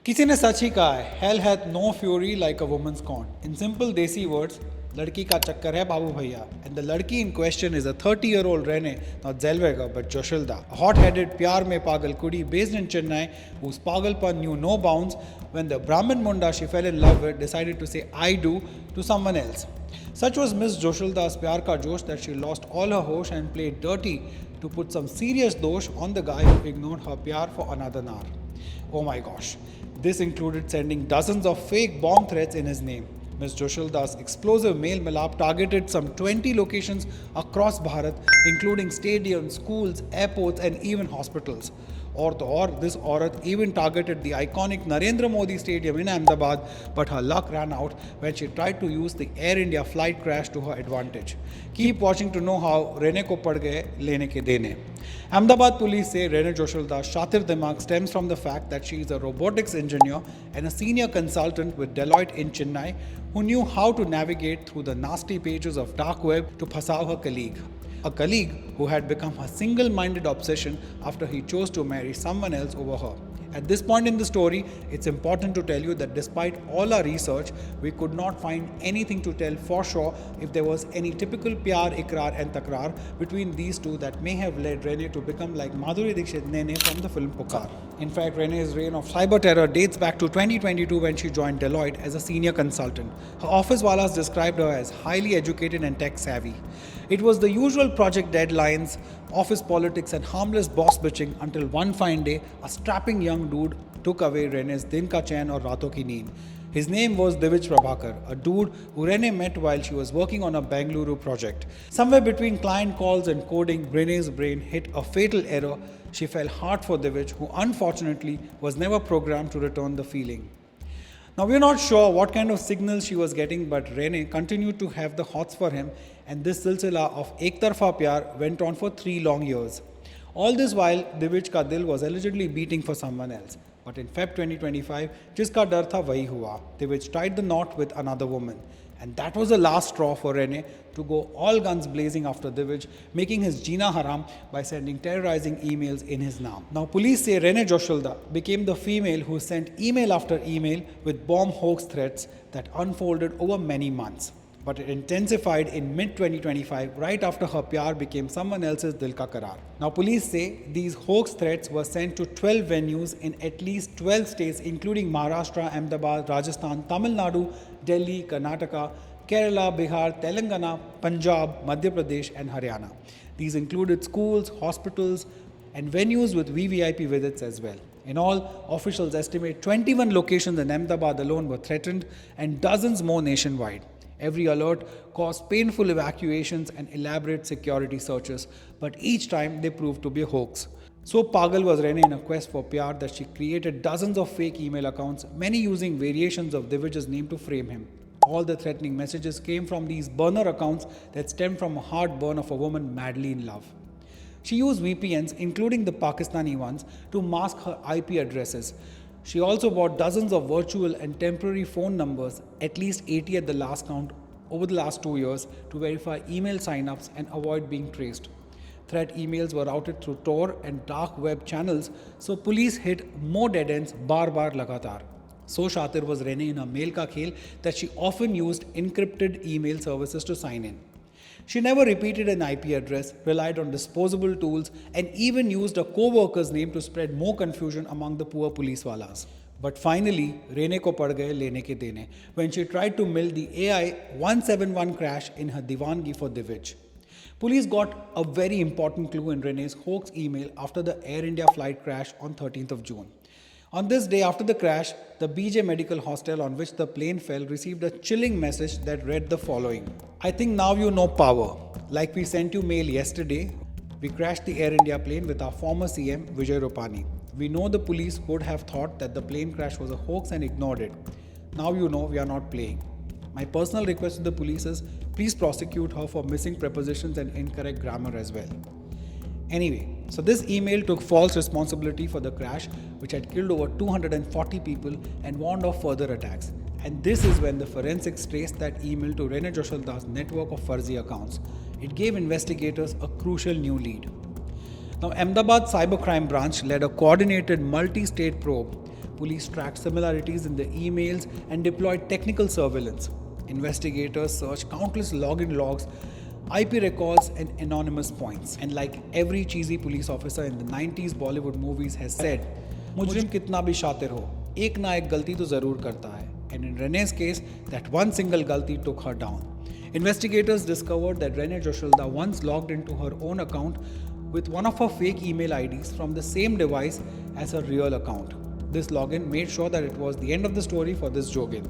किसी ने सच ही कहा है, hell hath no fury like a woman's scorn. In simple desi words, लड़की का चक्कर है बाबू भैया. And the लड़की in question is a 30-year-old Rene, not Zellweger but Joshilda, a hot-headed pyar mein pagal kudi based in Chennai whose pagalpan knew no bounds when the Brahmin Munda she fell in love with decided to say I do to someone else. Such was Miss Joshilda's pyar ka josh that she lost all her hosh and played dirty to put some serious dosh on the guy who ignored her pyar for another hour. Oh my gosh. This included sending dozens of fake bomb threats in his name. Ms. Joshilda's explosive mail milap targeted some 20 locations across Bharat, including stadiums, schools, airports, and even hospitals. This aurat even targeted the iconic Narendra Modi Stadium in Ahmedabad, but her luck ran out when she tried to use the Air India flight crash to her advantage. Keep watching to know how Rene ko pad gaye lene ke dene. Ahmedabad police say Rene Joshilda's shatir dimag stems from the fact that she is a robotics engineer and a senior consultant with Deloitte in Chennai who knew how to navigate through the nasty pages of dark web to phasao her colleague. A colleague who had become her single-minded obsession after he chose to marry someone else over her. At this point in the story, it's important to tell you that despite all our research, we could not find anything to tell for sure if there was any typical pyar, ikrar and takrar between these two that may have led Rene to become like Madhuri Dixit Nene from the film Pukar. In fact, Rene's reign of cyber terror dates back to 2022 when she joined Deloitte as a senior consultant. Her office walas described her as highly educated and tech savvy. It was the usual project deadlines, office politics and harmless boss bitching until one fine day, a strapping young dude took away Rene's din ka chain aur raaton ki neend. His name was Divij Prabhakar, a dude who Rene met while she was working on a Bengaluru project. Somewhere between client calls and coding, Rene's brain hit a fatal error. She fell hard for Divij, who unfortunately was never programmed to return the feeling. Now, we're not sure what kind of signals she was getting, but Rene continued to have the hots for him, and this silsila of ek tarfa pyar went on for 3 long years. All this while, Divij ka dil was allegedly beating for someone else. But in Feb 2025, jiska dar tha wahi hua. Divij tied the knot with another woman. And that was the last straw for Rene to go all guns blazing after Divij, making his Jina haram by sending terrorizing emails in his name. Now, police say Rene Joshilda became the female who sent email after email with bomb hoax threats that unfolded over many months. But it intensified in mid-2025 right after her pyar became someone else's dil ka karar. Now, police say these hoax threats were sent to 12 venues in at least 12 states including Maharashtra, Ahmedabad, Rajasthan, Tamil Nadu, Delhi, Karnataka, Kerala, Bihar, Telangana, Punjab, Madhya Pradesh and Haryana. These included schools, hospitals and venues with VVIP visits as well. In all, officials estimate 21 locations in Ahmedabad alone were threatened and dozens more nationwide. Every alert caused painful evacuations and elaborate security searches, but each time they proved to be a hoax. So pagal was Rene in a quest for pyar that she created dozens of fake email accounts, many using variations of Divij's name to frame him. All the threatening messages came from these burner accounts that stemmed from a heartburn of a woman madly in love. She used VPNs, including the Pakistani ones, to mask her IP addresses. She also bought dozens of virtual and temporary phone numbers, at least 80 at the last count, over the last 2 years to verify email signups and avoid being traced. Threat emails were routed through Tor and dark web channels, so police hit more dead ends bar lagatar. So shatir was Rene in her mail ka khel that she often used encrypted email services to sign in. She never repeated an IP address, relied on disposable tools, and even used a co-worker's name to spread more confusion among the poor police walas. But finally, Rene ko pad gaye lene ke dene when she tried to mill the AI171 crash in her divangi for Divij. Police got a very important clue in Rene's hoax email after the Air India flight crash on 13th of June. On this day after the crash, the BJ Medical Hostel on which the plane fell received a chilling message that read the following. I think now you know power. Like we sent you mail yesterday, we crashed the Air India plane with our former CM Vijay Rupani. We know the police would have thought that the plane crash was a hoax and ignored it. Now you know we are not playing. My personal request to the police is please prosecute her for missing prepositions and incorrect grammar as well. Anyway, so this email took false responsibility for the crash, which had killed over 240 people and warned of further attacks. And this is when the forensics traced that email to Rene Joshilda's network of Farzi accounts. It gave investigators a crucial new lead. Now, Ahmedabad Cybercrime Branch led a coordinated multi-state probe. Police tracked similarities in the emails and deployed technical surveillance. Investigators searched countless login logs, IP records, and anonymous points. And like every cheesy police officer in the 90s Bollywood movies has said, मुजरिम कितना भी शातिर हो, एक ना एक गलती तो जरूर करता है. And in Rene's case, that one single galti took her down. Investigators discovered that Rene Joshilda once logged into her own account with one of her fake email IDs from the same device as her real account. This login made sure that it was the end of the story for this Jogin,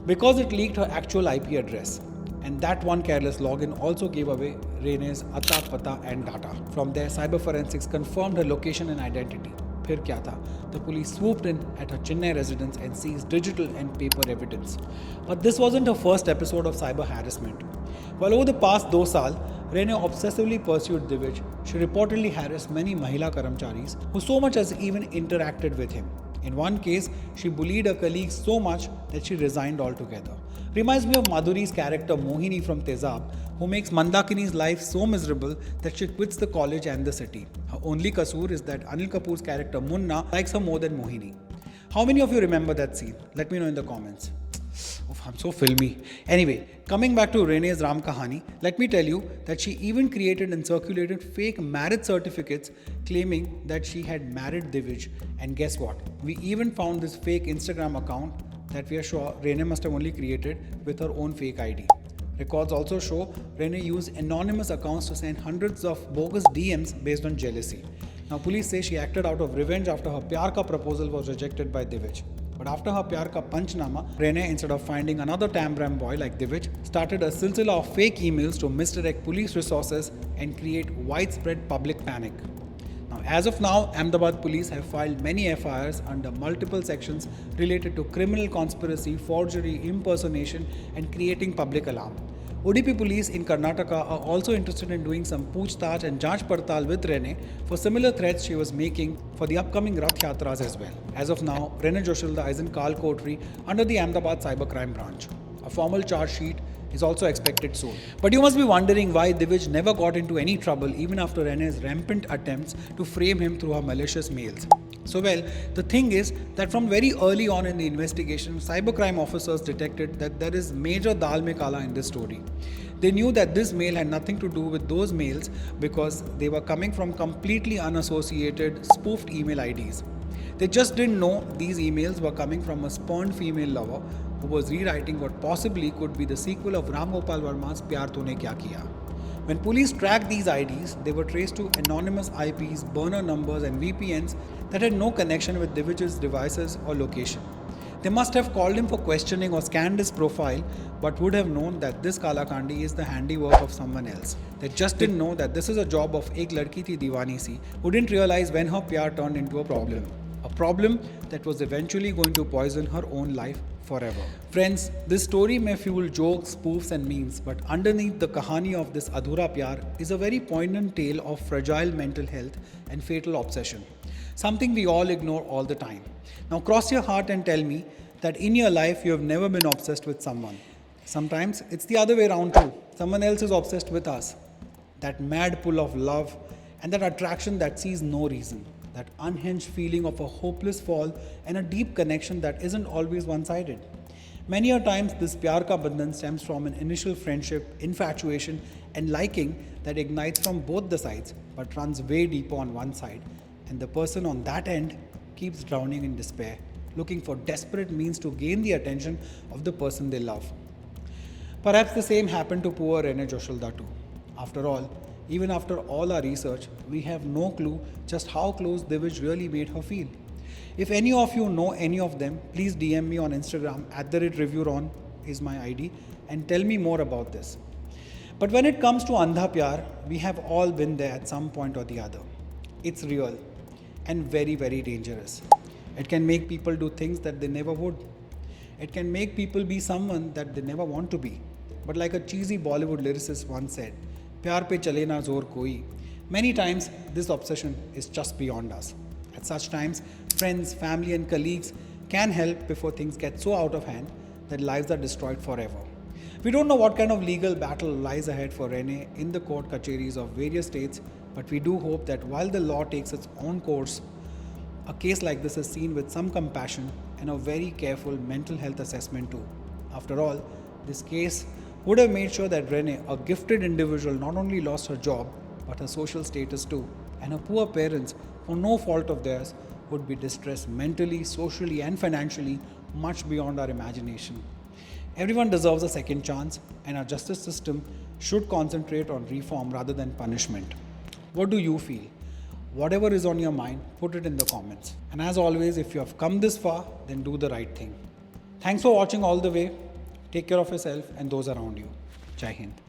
because it leaked her actual IP address. And that one careless login also gave away Rene's Atta, Pata and data. From there, cyber forensics confirmed her location and identity. फिर क्या था? The police swooped in at her Chennai residence and seized digital and paper evidence. But this wasn't her first episode of cyber harassment. While over the past 2 years, Rene obsessively pursued Divij, she reportedly harassed many Mahila Karamcharis who so much as even interacted with him. In one case, she bullied her colleagues so much that she resigned altogether. Reminds me of Madhuri's character Mohini from Tezab, who makes Mandakini's life so miserable that she quits the college and the city. Her only kasoor is that Anil Kapoor's character Munna likes her more than Mohini. How many of you remember that scene? Let me know in the comments. Oof, I'm so filmy. Anyway, coming back to Rene's Ram Kahani, let me tell you that she even created and circulated fake marriage certificates claiming that she had married Divij. And guess what? We even found this fake Instagram account that we are sure Rene must have only created with her own fake ID. Records also show Rene used anonymous accounts to send hundreds of bogus DMs based on jealousy. Now, police say she acted out of revenge after her Pyar Ka proposal was rejected by Divij. But after her Pyar Ka Panchnama, Rene, instead of finding another Tambram boy like Divij, started a silsila of fake emails to misdirect police resources and create widespread public panic. Now, as of now, Ahmedabad police have filed many FIRs under multiple sections related to criminal conspiracy, forgery, impersonation, and creating public alarm. ODP police in Karnataka are also interested in doing some Poochtaach and Janch Partal with Rene for similar threats she was making for the upcoming Rath Yatras as well. As of now, Rene Joshilda is in Kal Kotri under the Ahmedabad Cybercrime Branch. A formal charge sheet is also expected soon. But you must be wondering why Divij never got into any trouble even after Rene's rampant attempts to frame him through her malicious mails. So well, the thing is that from very early on in the investigation, cybercrime officers detected that there is major dal mein kala in this story. They knew that this mail had nothing to do with those mails because they were coming from completely unassociated spoofed email IDs. They just didn't know these emails were coming from a spurned female lover who was rewriting what possibly could be the sequel of Ram Gopal Varma's Pyar Tune Kya Kiya. When police tracked these IDs, they were traced to anonymous IPs, burner numbers and VPNs that had no connection with Divij's devices or location. They must have called him for questioning or scanned his profile, but would have known that this Kalakandi is the handiwork of someone else. They just didn't know that this is a job of Ek Ladki Thi Diwani Si, who didn't realize when her pyar turned into a problem. A problem that was eventually going to poison her own life forever. Friends, this story may fuel jokes, spoofs and memes, but underneath the kahani of this Adhura Pyar is a very poignant tale of fragile mental health and fatal obsession. Something we all ignore all the time. Now cross your heart and tell me that in your life you have never been obsessed with someone. Sometimes it's the other way around too. Someone else is obsessed with us. That mad pull of love and that attraction that sees no reason. That unhinged feeling of a hopeless fall and a deep connection that isn't always one-sided. Many a times this Pyar Ka Bandhan stems from an initial friendship, infatuation and liking that ignites from both the sides but runs way deeper on one side, and the person on that end keeps drowning in despair, looking for desperate means to gain the attention of the person they love. Perhaps the same happened to poor Rene Joshilda too. After all, even after all our research, we have no clue just how close Divij really made her feel. If any of you know any of them, please DM me on Instagram @Reviewron is my ID and tell me more about this. But when it comes to Andha Pyar, we have all been there at some point or the other. It's real and very, very dangerous. It can make people do things that they never would. It can make people be someone that they never want to be. But like a cheesy Bollywood lyricist once said, Pyar pe chale na zor koi. Many times, this obsession is just beyond us. At such times, friends, family and colleagues can help before things get so out of hand that lives are destroyed forever. We don't know what kind of legal battle lies ahead for Rene in the court kacheris of various states, but we do hope that while the law takes its own course, A case like this is seen with some compassion and a very careful mental health assessment too. After all, this case would have made sure that Rene, a gifted individual, not only lost her job but her social status too, and her poor parents, for no fault of theirs, would be distressed mentally, socially, and financially much beyond our imagination. Everyone deserves a second chance, and our justice system should concentrate on reform rather than punishment. What do you feel? Whatever is on your mind, put it in the comments. And as always, if you have come this far, then do the right thing. Thanks for watching all the way. Take care of yourself and those around you. Jai Hind.